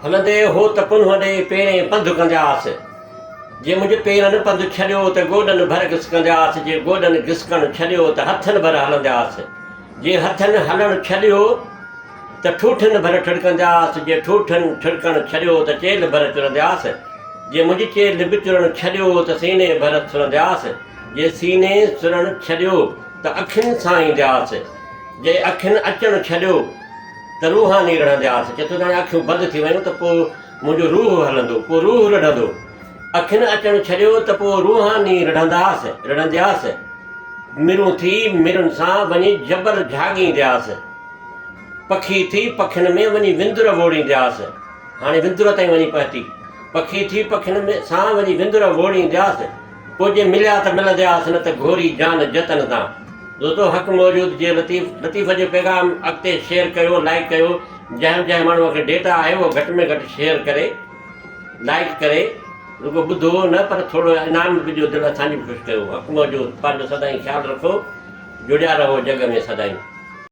हलंदे हो त पुन होॾे पहिरें पंधु कंदा हुआसीं। जे मुंहिंजे पेरनि पंधु छॾियो त गोॾनि भर घिसकंदा हुआसीं। जे गोॾनि घिसकणु छॾियो त हथनि भर हलंदा हुआसीं। जे हथनि हलणु छॾियो त ठूठनि भर ठिड़कंदा हुआसीं। जे ठूठनि ठिड़कणु छॾियो त चेल भर चुरंदा हुआसीं। जे मुंहिंजी चेल विचुरणु छॾियो त सीने भर सुरंदा हुआसीं। जे सीने सुरणु छॾियो त अखियुनि सां ईंदा हुआसीं। जे अखियुनि अचणु छॾियो त रूहानी रहंदा हुआसीं। चए थो अखियूं बंदि थी वियूं त पोइ मुंहिंजो रूह हलंदो, पोइ रूह रढ़ंदो। अखियुनि अचणु छॾियो त पोइ रूहानी रढ़ंदा हुआसीं। मिरूं थी मिरुनि सां वञी जबल झाॻींदा हुआसीं। पखी थी पखियुनि में वञी विंदुर वोड़ींदा हुआसीं। हाणे विंदुर ताईं वञी पहुती। पखी थी पखियुनि में सां वञी विंदुर वोड़ींदा हुआसीं। पोइ जे मिलिया त मिलंदा हुआसीं, न त घोरी जान जतन तां। दोस्तो हक़ मौजूद जे लतीफ़ जो पैगाम अॻिते शेयर कयो, लाइक कयो। जंहिं माण्हूअ खे डेटा आहे उहो घटि में घटि शेयर करे, लाइक करे, रुगो ॿुधो न पर थोरो इनाम विझो, दिलि असांजी बि ख़ुशि कयो। हक़ मौजूद। पंहिंजो सदाईं ख़्यालु रखो, जुड़िया रहो जग में सदाईं।